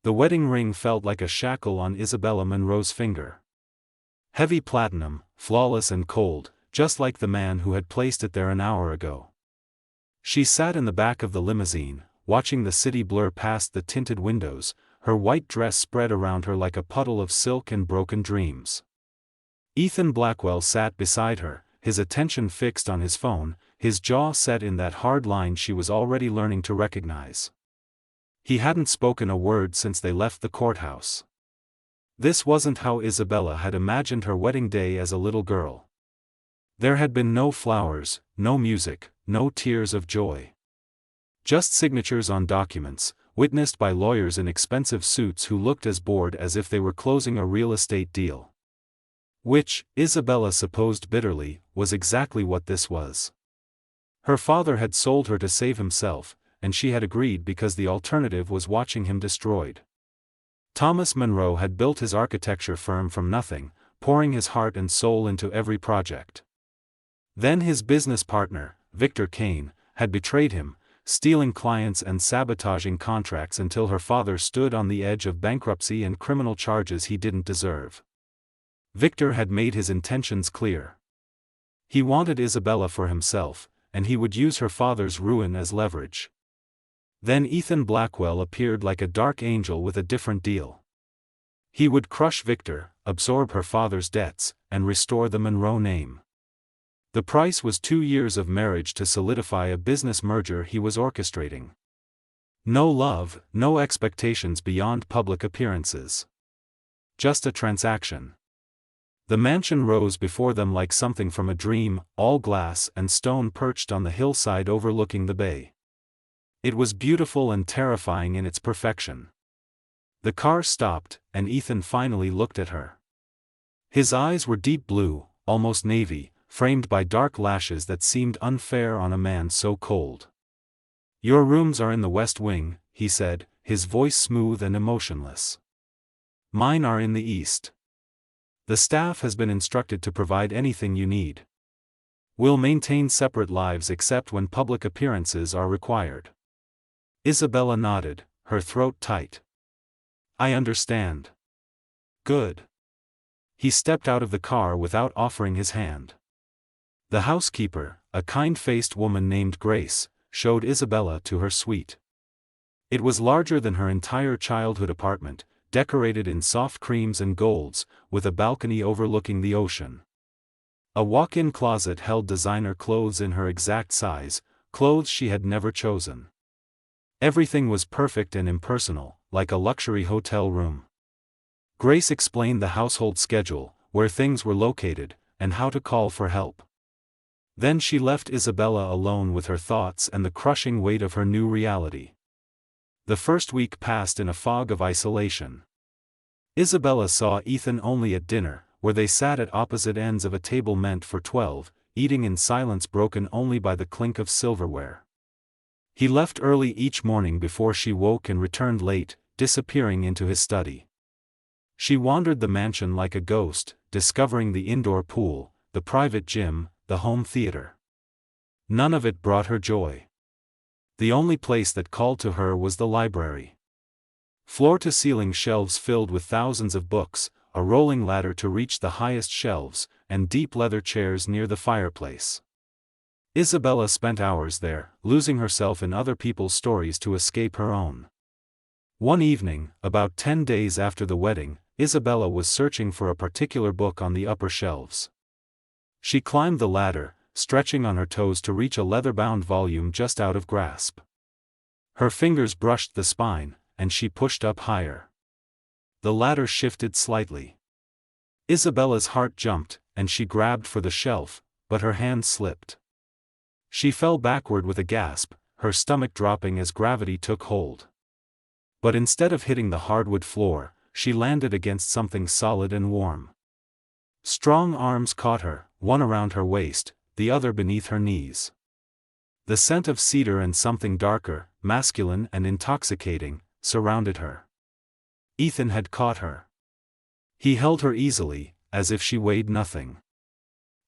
The wedding ring felt like a shackle on Isabella Munro's finger. Heavy platinum, flawless and cold, just like the man who had placed it there an hour ago. She sat in the back of the limousine, watching the city blur past the tinted windows, her white dress spread around her like a puddle of silk and broken dreams. Ethan Blackwell sat beside her, his attention fixed on his phone, his jaw set in that hard line she was already learning to recognize. He hadn't spoken a word since they left the courthouse. This wasn't how Isabella had imagined her wedding day as a little girl. There had been no flowers, no music, no tears of joy. Just signatures on documents, witnessed by lawyers in expensive suits who looked as bored as if they were closing a real estate deal. Which, Isabella supposed bitterly, was exactly what this was. Her father had sold her to save himself, and she had agreed because the alternative was watching him destroyed. Thomas Munro had built his architecture firm from nothing, pouring his heart and soul into every project. Then his business partner, Victor Kane, had betrayed him, stealing clients and sabotaging contracts until her father stood on the edge of bankruptcy and criminal charges he didn't deserve. Victor had made his intentions clear. He wanted Isabella for himself, and he would use her father's ruin as leverage. Then Ethan Blackwell appeared like a dark angel with a different deal. He would crush Victor, absorb her father's debts, and restore the Munro name. The price was 2 years of marriage to solidify a business merger he was orchestrating. No love, no expectations beyond public appearances. Just a transaction. The mansion rose before them like something from a dream, all glass and stone perched on the hillside overlooking the bay. It was beautiful and terrifying in its perfection. The car stopped, and Ethan finally looked at her. His eyes were deep blue, almost navy, framed by dark lashes that seemed unfair on a man so cold. "Your rooms are in the West Wing," he said, his voice smooth and emotionless. "Mine are in the East. The staff has been instructed to provide anything you need. We'll maintain separate lives except when public appearances are required." Isabella nodded, her throat tight. "I understand." "Good." He stepped out of the car without offering his hand. The housekeeper, a kind-faced woman named Grace, showed Isabella to her suite. It was larger than her entire childhood apartment, decorated in soft creams and golds, with a balcony overlooking the ocean. A walk-in closet held designer clothes in her exact size, clothes she had never chosen. Everything was perfect and impersonal, like a luxury hotel room. Grace explained the household schedule, where things were located, and how to call for help. Then she left Isabella alone with her thoughts and the crushing weight of her new reality. The first week passed in a fog of isolation. Isabella saw Ethan only at dinner, where they sat at opposite ends of a table meant for 12, eating in silence broken only by the clink of silverware. He left early each morning before she woke and returned late, disappearing into his study. She wandered the mansion like a ghost, discovering the indoor pool, the private gym, the home theater. None of it brought her joy. The only place that called to her was the library. Floor-to-ceiling shelves filled with thousands of books, a rolling ladder to reach the highest shelves, and deep leather chairs near the fireplace. Isabella spent hours there, losing herself in other people's stories to escape her own. One evening, about 10 days after the wedding, Isabella was searching for a particular book on the upper shelves. She climbed the ladder, stretching on her toes to reach a leather-bound volume just out of grasp. Her fingers brushed the spine, and she pushed up higher. The ladder shifted slightly. Isabella's heart jumped, and she grabbed for the shelf, but her hand slipped. She fell backward with a gasp, her stomach dropping as gravity took hold. But instead of hitting the hardwood floor, she landed against something solid and warm. Strong arms caught her, one around her waist, the other beneath her knees. The scent of cedar and something darker, masculine and intoxicating, surrounded her. Ethan had caught her. He held her easily, as if she weighed nothing.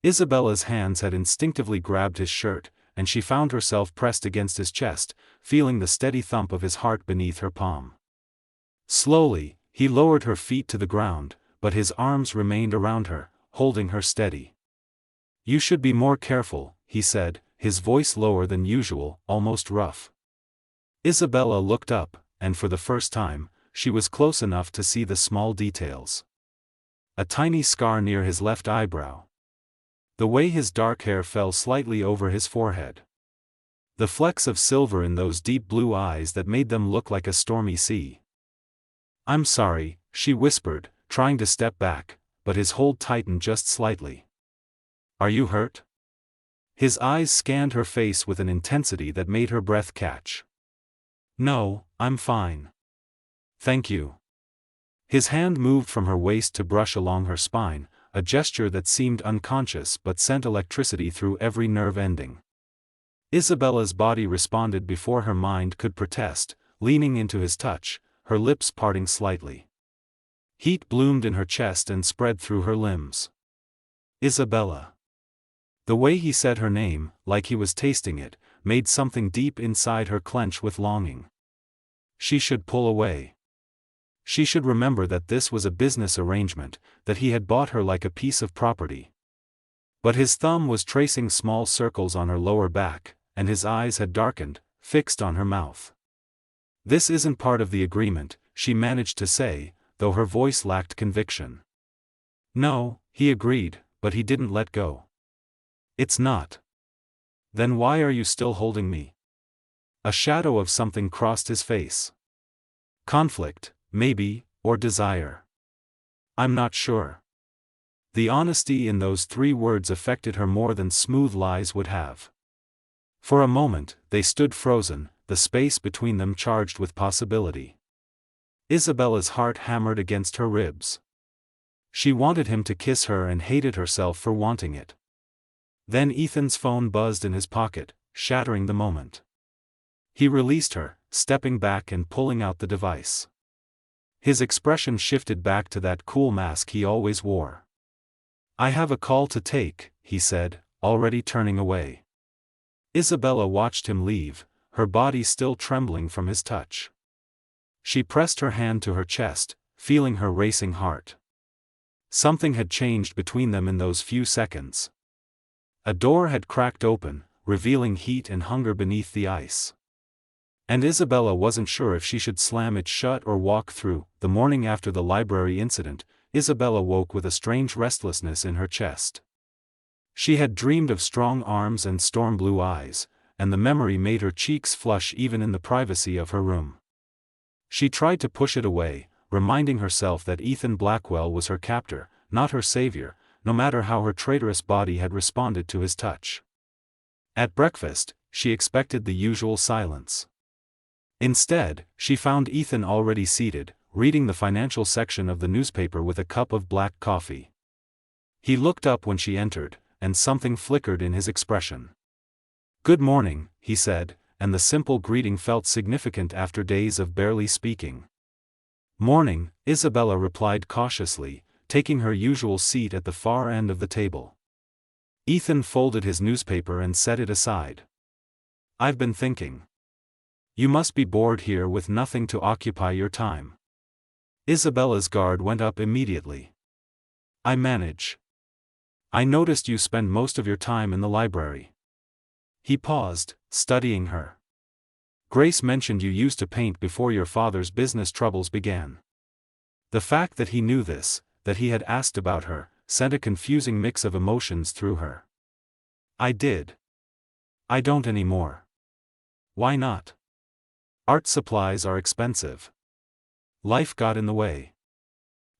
Isabella's hands had instinctively grabbed his shirt, and she found herself pressed against his chest, feeling the steady thump of his heart beneath her palm. Slowly, he lowered her feet to the ground, but his arms remained around her, holding her steady. "You should be more careful," he said, his voice lower than usual, almost rough. Isabella looked up, and for the first time, she was close enough to see the small details. A tiny scar near his left eyebrow. The way his dark hair fell slightly over his forehead. The flecks of silver in those deep blue eyes that made them look like a stormy sea. "I'm sorry," she whispered, trying to step back, but his hold tightened just slightly. "Are you hurt?" His eyes scanned her face with an intensity that made her breath catch. "No, I'm fine. Thank you." His hand moved from her waist to brush along her spine, a gesture that seemed unconscious but sent electricity through every nerve ending. Isabella's body responded before her mind could protest, leaning into his touch, her lips parting slightly. Heat bloomed in her chest and spread through her limbs. "Isabella." The way he said her name, like he was tasting it, made something deep inside her clench with longing. She should pull away. She should remember that this was a business arrangement, that he had bought her like a piece of property. But his thumb was tracing small circles on her lower back, and his eyes had darkened, fixed on her mouth. "This isn't part of the agreement," she managed to say, though her voice lacked conviction. "No," he agreed, but he didn't let go. "It's not." "Then why are you still holding me?" A shadow of something crossed his face. Conflict, maybe, or desire. "I'm not sure." The honesty in those 3 words affected her more than smooth lies would have. For a moment, they stood frozen, the space between them charged with possibility. Isabella's heart hammered against her ribs. She wanted him to kiss her and hated herself for wanting it. Then Ethan's phone buzzed in his pocket, shattering the moment. He released her, stepping back and pulling out the device. His expression shifted back to that cool mask he always wore. "I have a call to take," he said, already turning away. Isabella watched him leave, her body still trembling from his touch. She pressed her hand to her chest, feeling her racing heart. Something had changed between them in those few seconds. A door had cracked open, revealing heat and hunger beneath the ice. And Isabella wasn't sure if she should slam it shut or walk through. The morning after the library incident, Isabella woke with a strange restlessness in her chest. She had dreamed of strong arms and storm blue eyes, and the memory made her cheeks flush even in the privacy of her room. She tried to push it away, reminding herself that Ethan Blackwell was her captor, not her savior, no matter how her traitorous body had responded to his touch. At breakfast, she expected the usual silence. Instead, she found Ethan already seated, reading the financial section of the newspaper with a cup of black coffee. He looked up when she entered, and something flickered in his expression. "Good morning," he said, and the simple greeting felt significant after days of barely speaking. "Morning," Isabella replied cautiously, taking her usual seat at the far end of the table. Ethan folded his newspaper and set it aside. "I've been thinking. You must be bored here with nothing to occupy your time." Isabella's guard went up immediately. "I manage. I noticed you spend most of your time in the library." He paused, studying her. "Grace mentioned you used to paint before your father's business troubles began." The fact that he knew this, that he had asked about her, sent a confusing mix of emotions through her. "I did. I don't anymore." "Why not?" "Art supplies are expensive. Life got in the way."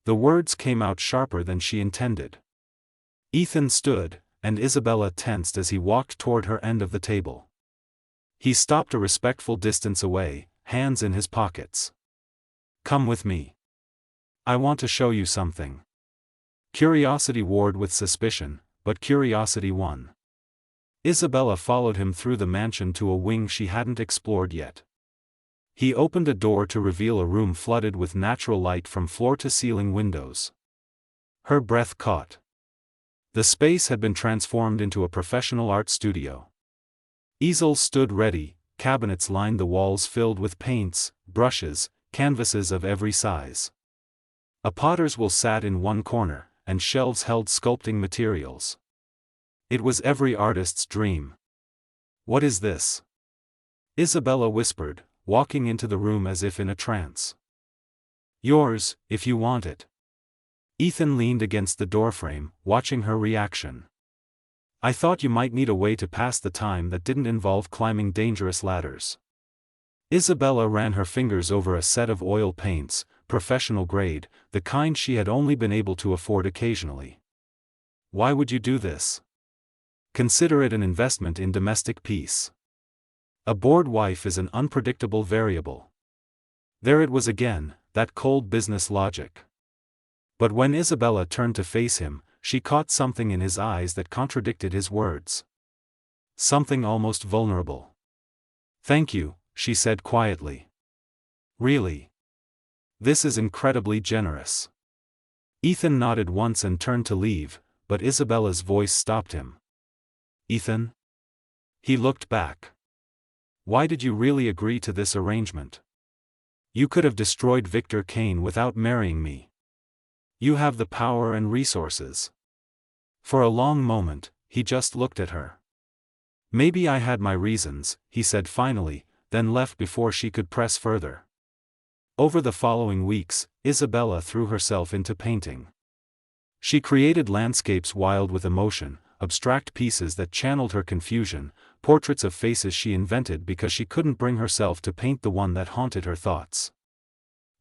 The words came out sharper than she intended. Ethan stood, and Isabella tensed as he walked toward her end of the table. He stopped a respectful distance away, hands in his pockets. "Come with me. I want to show you something." Curiosity warred with suspicion, but curiosity won. Isabella followed him through the mansion to a wing she hadn't explored yet. He opened a door to reveal a room flooded with natural light from floor-to-ceiling windows. Her breath caught. The space had been transformed into a professional art studio. Easels stood ready, cabinets lined the walls filled with paints, brushes, canvases of every size. A potter's wheel sat in one corner, and shelves held sculpting materials. It was every artist's dream. "What is this?" Isabella whispered, walking into the room as if in a trance. "Yours, if you want it." Ethan leaned against the doorframe, watching her reaction. "I thought you might need a way to pass the time that didn't involve climbing dangerous ladders." Isabella ran her fingers over a set of oil paints, professional grade, the kind she had only been able to afford occasionally. "Why would you do this? Consider it an investment in domestic peace. A bored wife is an unpredictable variable." There it was again, that cold business logic. But when Isabella turned to face him, she caught something in his eyes that contradicted his words. Something almost vulnerable. "Thank you," she said quietly. "Really? This is incredibly generous." Ethan nodded once and turned to leave, but Isabella's voice stopped him. "Ethan?" He looked back. "Why did you really agree to this arrangement? You could have destroyed Victor Kane without marrying me. You have the power and resources." For a long moment, he just looked at her. "Maybe I had my reasons," he said finally, then left before she could press further. Over the following weeks, Isabella threw herself into painting. She created landscapes wild with emotion, abstract pieces that channeled her confusion, portraits of faces she invented because she couldn't bring herself to paint the one that haunted her thoughts.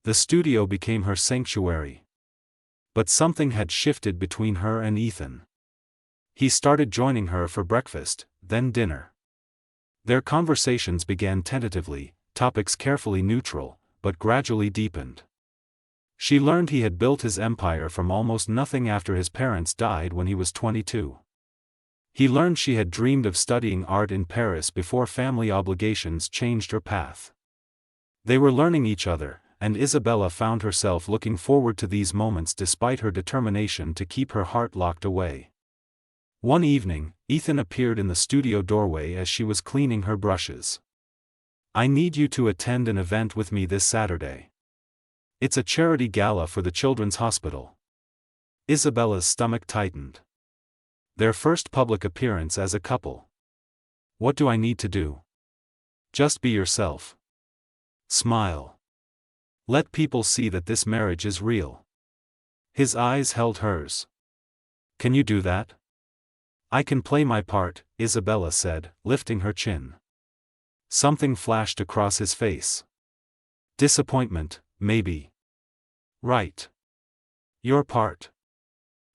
The studio became her sanctuary. But something had shifted between her and Ethan. He started joining her for breakfast, then dinner. Their conversations began tentatively, topics carefully neutral, but gradually deepened. She learned he had built his empire from almost nothing after his parents died when he was 22. He learned she had dreamed of studying art in Paris before family obligations changed her path. They were learning each other, and Isabella found herself looking forward to these moments despite her determination to keep her heart locked away. One evening, Ethan appeared in the studio doorway as she was cleaning her brushes. "I need you to attend an event with me this Saturday. It's a charity gala for the Children's Hospital." Isabella's stomach tightened. Their first public appearance as a couple. "What do I need to do?" "Just be yourself. Smile. Let people see that this marriage is real." His eyes held hers. "Can you do that?" "I can play my part," Isabella said, lifting her chin. Something flashed across his face. "Disappointment, maybe." "Right. Your part."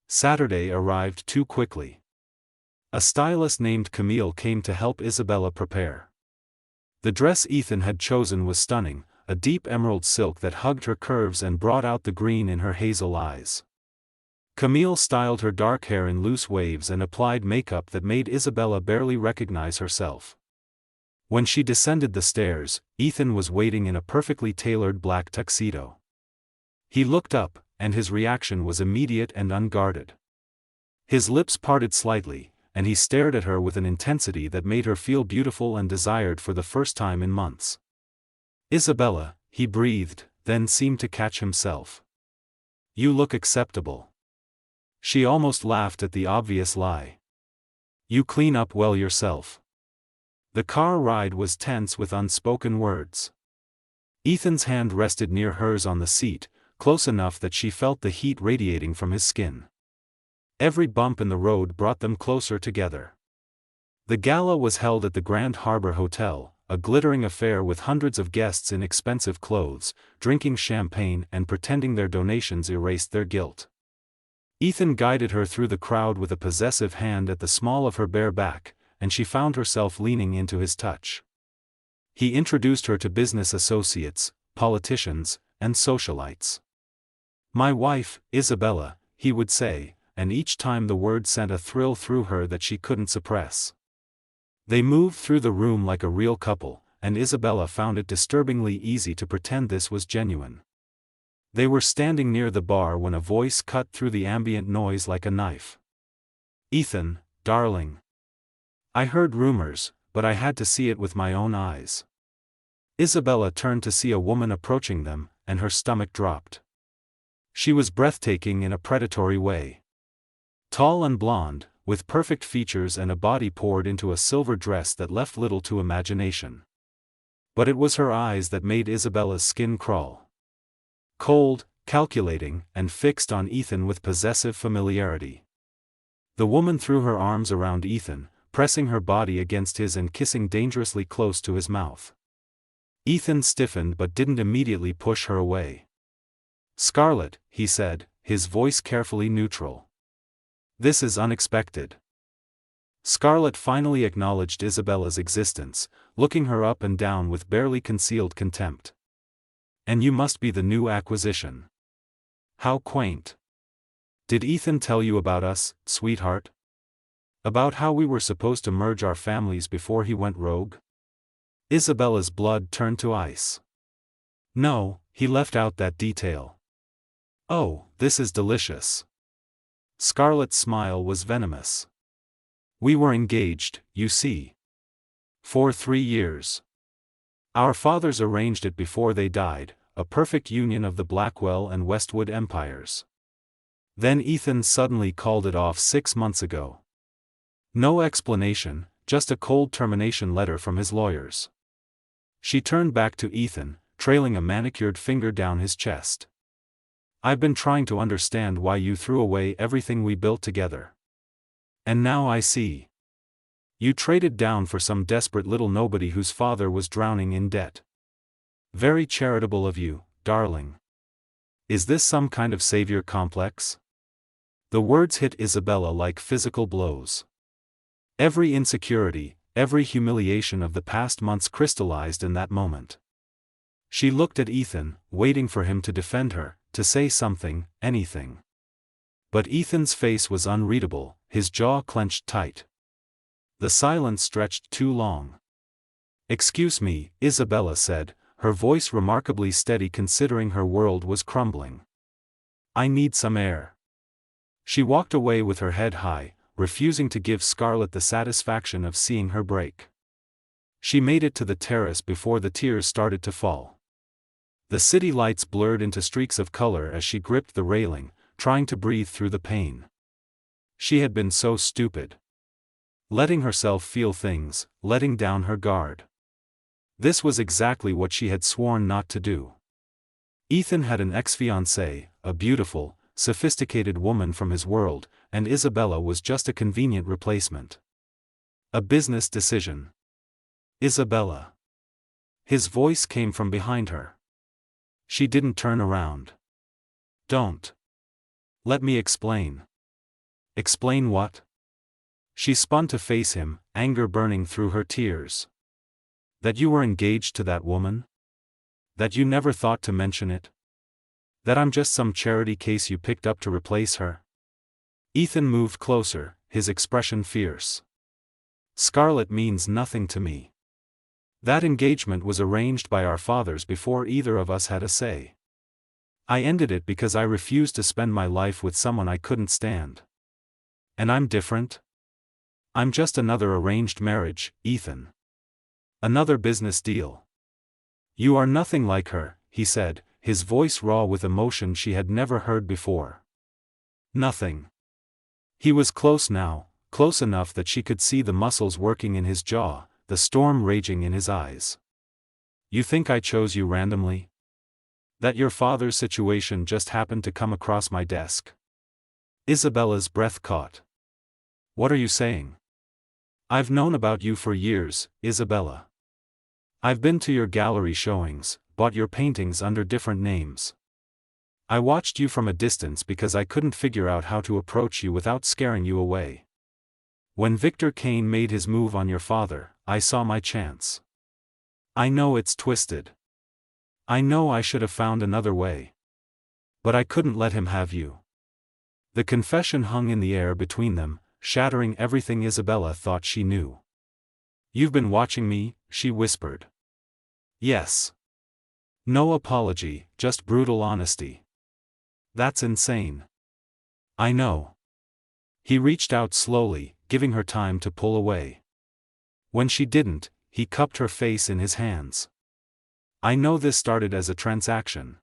Saturday arrived too quickly. A stylist named Camille came to help Isabella prepare. The dress Ethan had chosen was stunning, a deep emerald silk that hugged her curves and brought out the green in her hazel eyes. Camille styled her dark hair in loose waves and applied makeup that made Isabella barely recognize herself. When she descended the stairs, Ethan was waiting in a perfectly tailored black tuxedo. He looked up, and his reaction was immediate and unguarded. His lips parted slightly, and he stared at her with an intensity that made her feel beautiful and desired for the first time in months. "Isabella," he breathed, then seemed to catch himself. "You look acceptable." She almost laughed at the obvious lie. "You clean up well yourself." The car ride was tense with unspoken words. Ethan's hand rested near hers on the seat, close enough that she felt the heat radiating from his skin. Every bump in the road brought them closer together. The gala was held at the Grand Harbor Hotel, a glittering affair with hundreds of guests in expensive clothes, drinking champagne and pretending their donations erased their guilt. Ethan guided her through the crowd with a possessive hand at the small of her bare back, and she found herself leaning into his touch. He introduced her to business associates, politicians, and socialites. "My wife, Isabella," he would say, and each time the word sent a thrill through her that she couldn't suppress. They moved through the room like a real couple, and Isabella found it disturbingly easy to pretend this was genuine. They were standing near the bar when a voice cut through the ambient noise like a knife. "Ethan, darling. I heard rumors, but I had to see it with my own eyes." Isabella turned to see a woman approaching them, and her stomach dropped. She was breathtaking in a predatory way. Tall and blonde, with perfect features and a body poured into a silver dress that left little to imagination. But it was her eyes that made Isabella's skin crawl. Cold, calculating, and fixed on Ethan with possessive familiarity. The woman threw her arms around Ethan, pressing her body against his and kissing dangerously close to his mouth. Ethan stiffened but didn't immediately push her away. "Scarlett," he said, his voice carefully neutral. "This is unexpected." Scarlett finally acknowledged Isabella's existence, looking her up and down with barely concealed contempt. "And you must be the new acquisition. How quaint. Did Ethan tell you about us, sweetheart? About how we were supposed to merge our families before he went rogue?" Isabella's blood turned to ice. "No, he left out that detail." "Oh, this is delicious." Scarlett's smile was venomous. "We were engaged, you see. For 3 years. Our fathers arranged it before they died, a perfect union of the Blackwell and Westwood empires. Then Ethan suddenly called it off 6 months ago. No explanation, just a cold termination letter from his lawyers." She turned back to Ethan, trailing a manicured finger down his chest. "I've been trying to understand why you threw away everything we built together. And now I see. You traded down for some desperate little nobody whose father was drowning in debt. Very charitable of you, darling. Is this some kind of savior complex?" The words hit Isabella like physical blows. Every insecurity, every humiliation of the past months crystallized in that moment. She looked at Ethan, waiting for him to defend her, to say something, anything. But Ethan's face was unreadable, his jaw clenched tight. The silence stretched too long. "Excuse me," Isabella said, her voice remarkably steady considering her world was crumbling. "I need some air." She walked away with her head high, refusing to give Scarlett the satisfaction of seeing her break. She made it to the terrace before the tears started to fall. The city lights blurred into streaks of color as she gripped the railing, trying to breathe through the pain. She had been so stupid. Letting herself feel things, letting down her guard. This was exactly what she had sworn not to do. Ethan had an ex-fiancée, a beautiful, sophisticated woman from his world, and Isabella was just a convenient replacement. A business decision. "Isabella." His voice came from behind her. She didn't turn around. "Don't. Let me explain." "Explain what?" She spun to face him, anger burning through her tears. "That you were engaged to that woman? That you never thought to mention it? That I'm just some charity case you picked up to replace her?" Ethan moved closer, his expression fierce. "Scarlett means nothing to me. That engagement was arranged by our fathers before either of us had a say. I ended it because I refused to spend my life with someone I couldn't stand. And I'm different. I'm just another arranged marriage, Ethan. Another business deal." "You are nothing like her," he said, his voice raw with emotion she had never heard before. "Nothing." He was close now, close enough that she could see the muscles working in his jaw, the storm raging in his eyes. "You think I chose you randomly? That your father's situation just happened to come across my desk?" Isabella's breath caught. "What are you saying?" "I've known about you for years, Isabella. I've been to your gallery showings, bought your paintings under different names. I watched you from a distance because I couldn't figure out how to approach you without scaring you away. When Victor Kane made his move on your father, I saw my chance. I know it's twisted. I know I should have found another way. But I couldn't let him have you." The confession hung in the air between them, shattering everything Isabella thought she knew. "You've been watching me," she whispered. "Yes." No apology, just brutal honesty. "That's insane." "I know." He reached out slowly, giving her time to pull away. When she didn't, he cupped her face in his hands. I know this started as a transaction.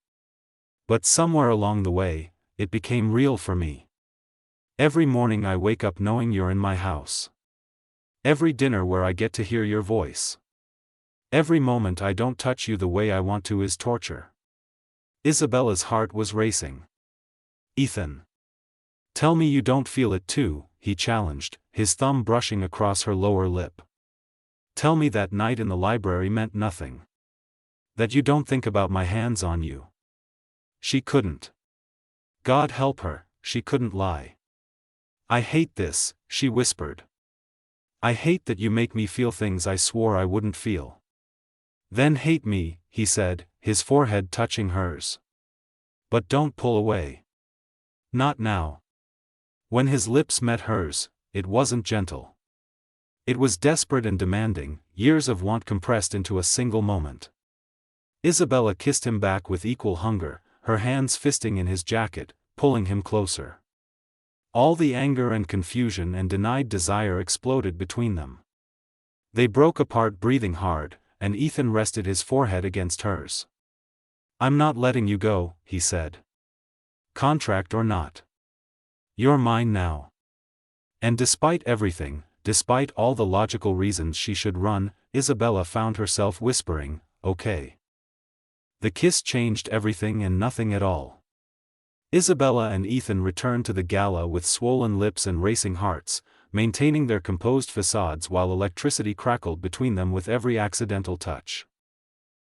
But somewhere along the way, it became real for me. Every morning I wake up knowing you're in my house. Every dinner where I get to hear your voice. Every moment I don't touch you the way I want to is torture. Isabella's heart was racing. Ethan. Tell me you don't feel it too, he challenged, his thumb brushing across her lower lip. Tell me that night in the library meant nothing. That you don't think about my hands on you. She couldn't. God help her, she couldn't lie. I hate this, she whispered. I hate that you make me feel things I swore I wouldn't feel. Then hate me, he said, his forehead touching hers. But don't pull away. Not now. When his lips met hers, it wasn't gentle. It was desperate and demanding, years of want compressed into a single moment. Isabella kissed him back with equal hunger, her hands fisting in his jacket, pulling him closer. All the anger and confusion and denied desire exploded between them. They broke apart breathing hard, and Ethan rested his forehead against hers. I'm not letting you go, he said. Contract or not. You're mine now. And despite everything, despite all the logical reasons she should run, Isabella found herself whispering, okay. The kiss changed everything and nothing at all. Isabella and Ethan returned to the gala with swollen lips and racing hearts, maintaining their composed facades while electricity crackled between them with every accidental touch.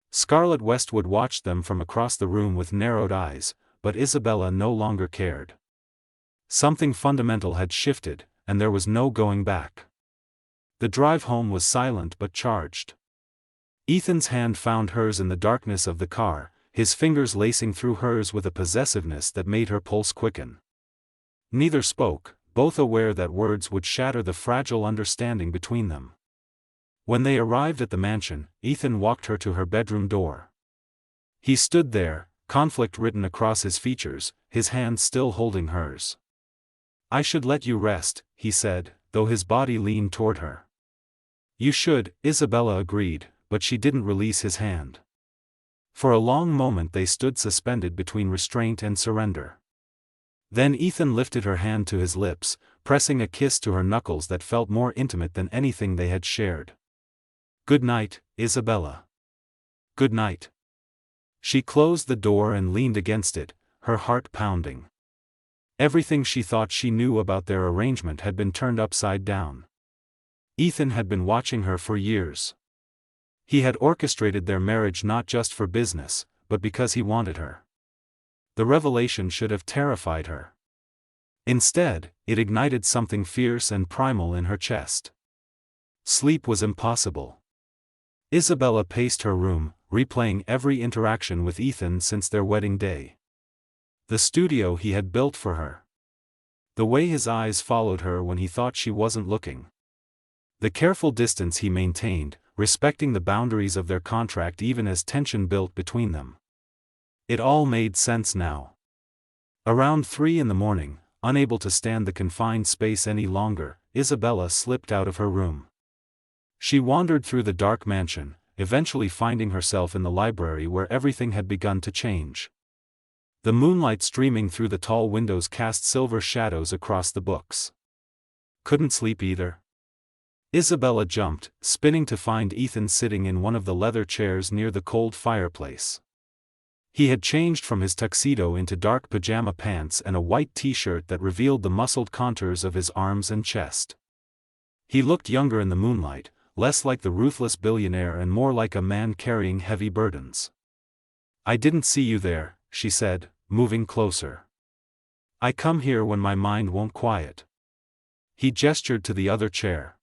Scarlett Westwood watched them from across the room with narrowed eyes, but Isabella no longer cared. Something fundamental had shifted, and there was no going back. The drive home was silent but charged. Ethan's hand found hers in the darkness of the car, his fingers lacing through hers with a possessiveness that made her pulse quicken. Neither spoke, both aware that words would shatter the fragile understanding between them. When they arrived at the mansion, Ethan walked her to her bedroom door. He stood there, conflict written across his features, his hand still holding hers. I should let you rest, he said, though his body leaned toward her. You should, Isabella agreed, but she didn't release his hand. For a long moment they stood suspended between restraint and surrender. Then Ethan lifted her hand to his lips, pressing a kiss to her knuckles that felt more intimate than anything they had shared. Good night, Isabella. Good night. She closed the door and leaned against it, her heart pounding. Everything she thought she knew about their arrangement had been turned upside down. Ethan had been watching her for years. He had orchestrated their marriage not just for business, but because he wanted her. The revelation should have terrified her. Instead, it ignited something fierce and primal in her chest. Sleep was impossible. Isabella paced her room, replaying every interaction with Ethan since their wedding day. The studio he had built for her. The way his eyes followed her when he thought she wasn't looking. The careful distance he maintained, respecting the boundaries of their contract even as tension built between them. It all made sense now. Around 3 a.m, unable to stand the confined space any longer, Isabella slipped out of her room. She wandered through the dark mansion, eventually finding herself in the library where everything had begun to change. The moonlight streaming through the tall windows cast silver shadows across the books. Couldn't sleep either. Isabella jumped, spinning to find Ethan sitting in one of the leather chairs near the cold fireplace. He had changed from his tuxedo into dark pajama pants and a white t-shirt that revealed the muscled contours of his arms and chest. He looked younger in the moonlight, less like the ruthless billionaire and more like a man carrying heavy burdens. I didn't see you there, she said, moving closer. I come here when my mind won't quiet. He gestured to the other chair.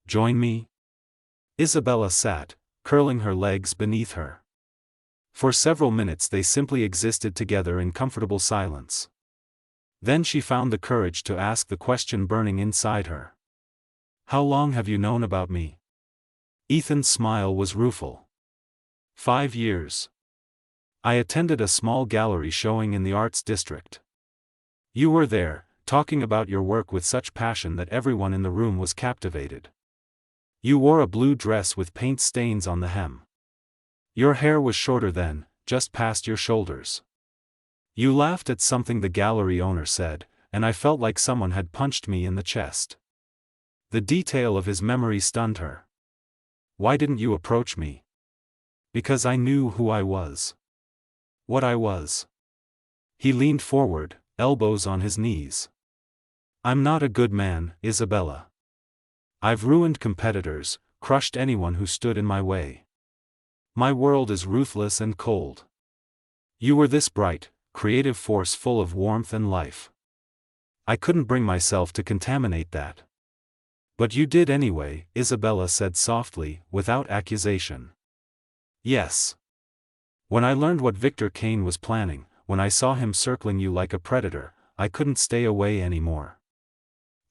Join me? Isabella sat, curling her legs beneath her. For several minutes they simply existed together in comfortable silence. Then she found the courage to ask the question burning inside her. How long have you known about me? Ethan's smile was rueful. 5 years. I attended a small gallery showing in the arts district. You were there, talking about your work with such passion that everyone in the room was captivated. You wore a blue dress with paint stains on the hem. Your hair was shorter then, just past your shoulders. You laughed at something the gallery owner said, and I felt like someone had punched me in the chest. The detail of his memory stunned her. Why didn't you approach me? Because I knew who I was. What I was. He leaned forward, elbows on his knees. I'm not a good man, Isabella. I've ruined competitors, crushed anyone who stood in my way. My world is ruthless and cold. You were this bright, creative force full of warmth and life. I couldn't bring myself to contaminate that. But you did anyway, Isabella said softly, without accusation. Yes. When I learned what Victor Kane was planning, when I saw him circling you like a predator, I couldn't stay away anymore.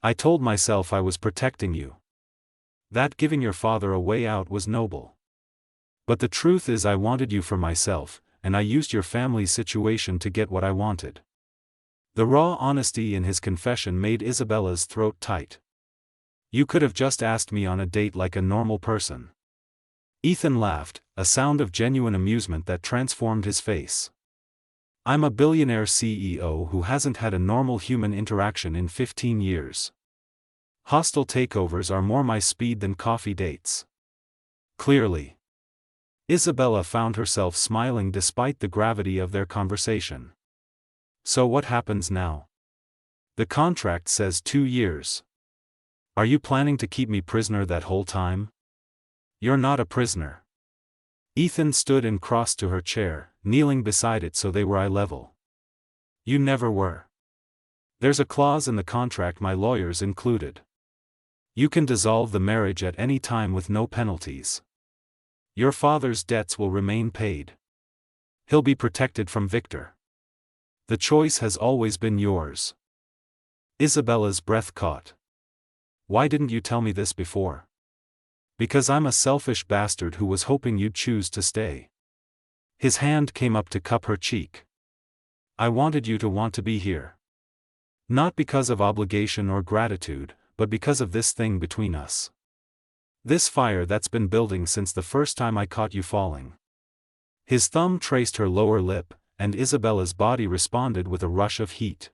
I told myself I was protecting you. That giving your father a way out was noble. But the truth is I wanted you for myself, and I used your family's situation to get what I wanted. The raw honesty in his confession made Isabella's throat tight. You could have just asked me on a date like a normal person. Ethan laughed, a sound of genuine amusement that transformed his face. I'm a billionaire CEO who hasn't had a normal human interaction in 15 years. Hostile takeovers are more my speed than coffee dates. Clearly. Isabella found herself smiling despite the gravity of their conversation. So what happens now? The contract says 2 years. Are you planning to keep me prisoner that whole time? You're not a prisoner. Ethan stood and crossed to her chair, kneeling beside it so they were eye level. You never were. There's a clause in the contract my lawyers included. You can dissolve the marriage at any time with no penalties. Your father's debts will remain paid. He'll be protected from Victor. The choice has always been yours. Isabella's breath caught. Why didn't you tell me this before? Because I'm a selfish bastard who was hoping you'd choose to stay. His hand came up to cup her cheek. I wanted you to want to be here. Not because of obligation or gratitude, but because of this thing between us. This fire that's been building since the first time I caught you falling. His thumb traced her lower lip, and Isabella's body responded with a rush of heat.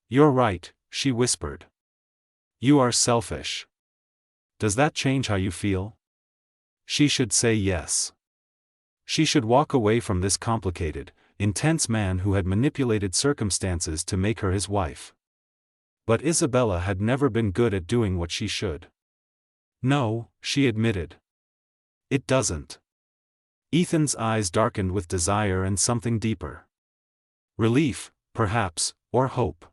You're right, she whispered. You are selfish. Does that change how you feel? She should say yes. She should walk away from this complicated, intense man who had manipulated circumstances to make her his wife. But Isabella had never been good at doing what she should. No, she admitted. It doesn't. Ethan's eyes darkened with desire and something deeper. Relief, perhaps, or hope.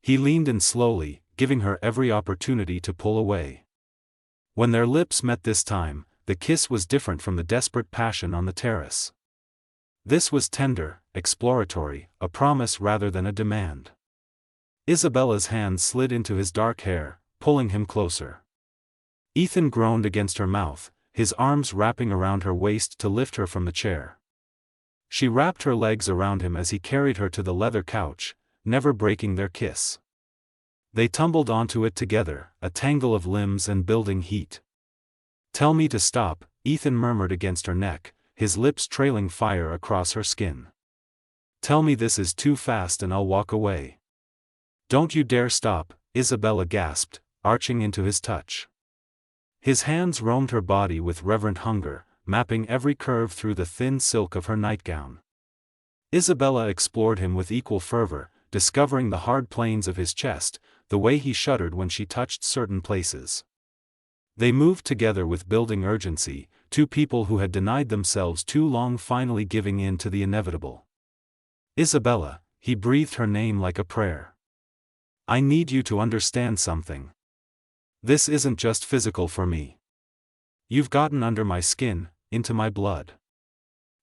He leaned in slowly, giving her every opportunity to pull away. When their lips met this time, the kiss was different from the desperate passion on the terrace. This was tender, exploratory, a promise rather than a demand. Isabella's hand slid into his dark hair, pulling him closer. Ethan groaned against her mouth, his arms wrapping around her waist to lift her from the chair. She wrapped her legs around him as he carried her to the leather couch, never breaking their kiss. They tumbled onto it together, a tangle of limbs and building heat. Tell me to stop, Ethan murmured against her neck, his lips trailing fire across her skin. Tell me this is too fast and I'll walk away. Don't you dare stop, Isabella gasped, arching into his touch. His hands roamed her body with reverent hunger, mapping every curve through the thin silk of her nightgown. Isabella explored him with equal fervor, discovering the hard planes of his chest, the way he shuddered when she touched certain places. They moved together with building urgency, two people who had denied themselves too long finally giving in to the inevitable. Isabella, he breathed her name like a prayer. I need you to understand something. This isn't just physical for me. You've gotten under my skin, into my blood.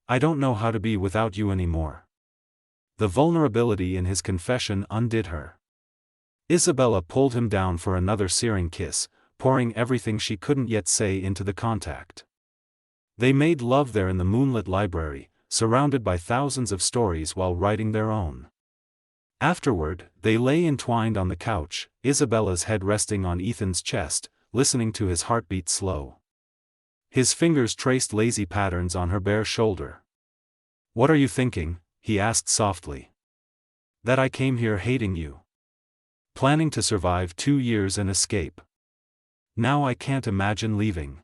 I don't know how to be without you anymore. The vulnerability in his confession undid her. Isabella pulled him down for another searing kiss, pouring everything she couldn't yet say into the contact. They made love there in the moonlit library, surrounded by thousands of stories while writing their own. Afterward, they lay entwined on the couch, Isabella's head resting on Ethan's chest, listening to his heartbeat slow. His fingers traced lazy patterns on her bare shoulder. "What are you thinking?" he asked softly. "That I came here hating you. Planning to survive 2 years and escape. Now I can't imagine leaving."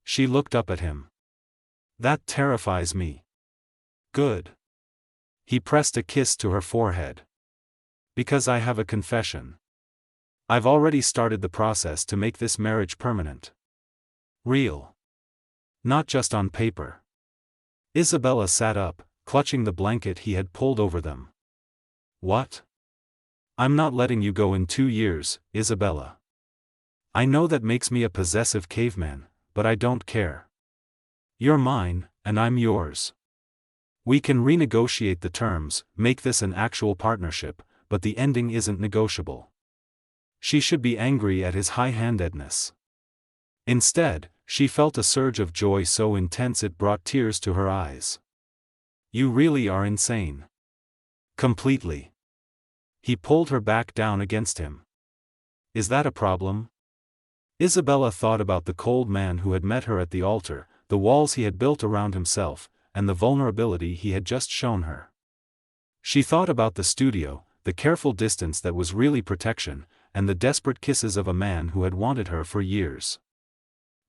She looked up at him. "That terrifies me." "Good." He pressed a kiss to her forehead. "Because I have a confession. I've already started the process to make this marriage permanent. Real. Not just on paper." Isabella sat up, clutching the blanket he had pulled over them. "What? I'm not letting you go in 2 years, Isabella. I know that makes me a possessive caveman, but I don't care. You're mine, and I'm yours. We can renegotiate the terms, make this an actual partnership, but the ending isn't negotiable." She should be angry at his high-handedness. Instead, she felt a surge of joy so intense it brought tears to her eyes. "You really are insane." "Completely." He pulled her back down against him. "Is that a problem?" Isabella thought about the cold man who had met her at the altar, the walls he had built around himself, and the vulnerability he had just shown her. She thought about the studio, the careful distance that was really protection, and the desperate kisses of a man who had wanted her for years.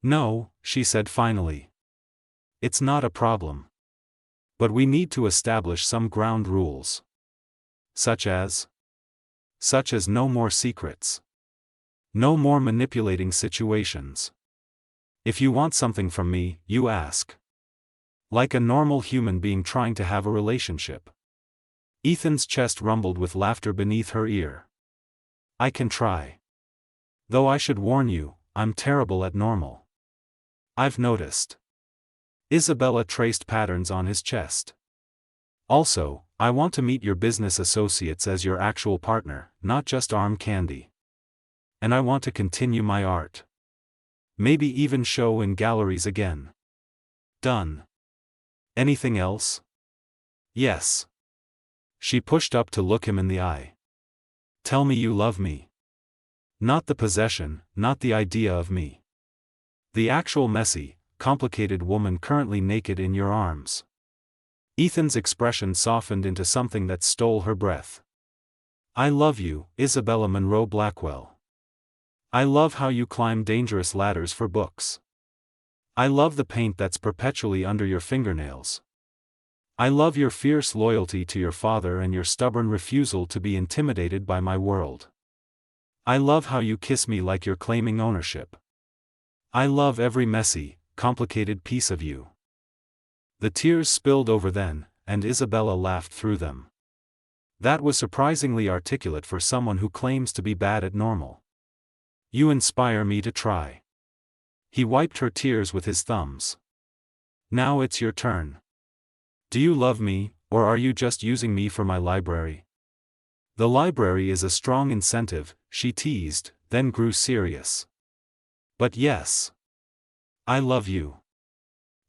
"No," she said finally. "It's not a problem. But we need to establish some ground rules." Such as? Such as no more secrets. No more manipulating situations. If you want something from me, you ask. Like a normal human being trying to have a relationship. Ethan's chest rumbled with laughter beneath her ear. "I can try. Though I should warn you, I'm terrible at normal. I've noticed." Isabella traced patterns on his chest. "Also, I want to meet your business associates as your actual partner, not just arm candy. And I want to continue my art. Maybe even show in galleries again." "Done. Anything else?" "Yes." She pushed up to look him in the eye. "Tell me you love me. Not the possession, not the idea of me. The actual messy, complicated woman currently naked in your arms." Ethan's expression softened into something that stole her breath. "I love you, Isabella Monroe Blackwell. I love how you climb dangerous ladders for books. I love the paint that's perpetually under your fingernails. I love your fierce loyalty to your father and your stubborn refusal to be intimidated by my world. I love how you kiss me like you're claiming ownership. I love every messy, complicated piece of you." The tears spilled over then, and Isabella laughed through them. That was surprisingly articulate for someone who claims to be bad at normal. "You inspire me to try." He wiped her tears with his thumbs. "Now it's your turn. Do you love me, or are you just using me for my library?" "The library is a strong incentive," she teased, then grew serious. "But yes. I love you.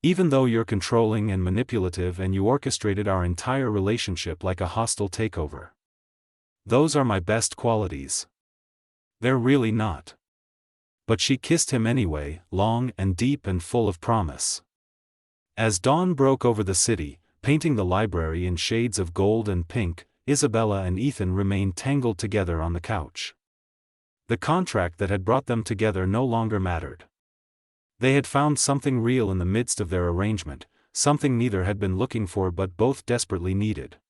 Even though you're controlling and manipulative and you orchestrated our entire relationship like a hostile takeover. Those are my best qualities. They're really not." But she kissed him anyway, long and deep and full of promise. As dawn broke over the city, painting the library in shades of gold and pink, Isabella and Ethan remained tangled together on the couch. The contract that had brought them together no longer mattered. They had found something real in the midst of their arrangement, something neither had been looking for but both desperately needed.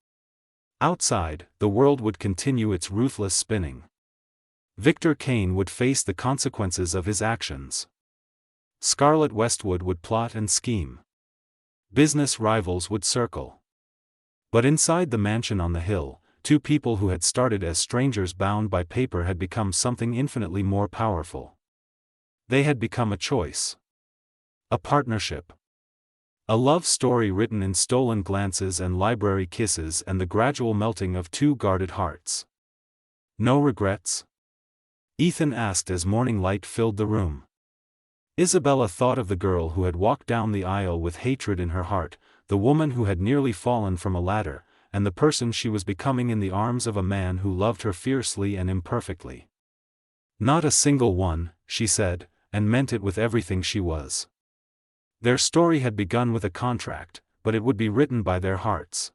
Outside, the world would continue its ruthless spinning. Victor Kane would face the consequences of his actions. Scarlett Westwood would plot and scheme. Business rivals would circle. But inside the mansion on the hill, two people who had started as strangers bound by paper had become something infinitely more powerful. They had become a choice. A partnership. A love story written in stolen glances and library kisses and the gradual melting of two guarded hearts. "No regrets?" Ethan asked as morning light filled the room. Isabella thought of the girl who had walked down the aisle with hatred in her heart, the woman who had nearly fallen from a ladder, and the person she was becoming in the arms of a man who loved her fiercely and imperfectly. "Not a single one," she said, and meant it with everything she was. Their story had begun with a contract, but it would be written by their hearts.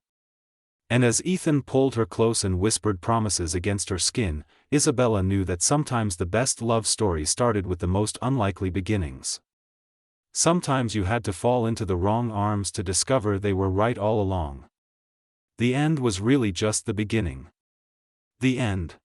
And as Ethan pulled her close and whispered promises against her skin, Isabella knew that sometimes the best love story started with the most unlikely beginnings. Sometimes you had to fall into the wrong arms to discover they were right all along. The end was really just the beginning. The end.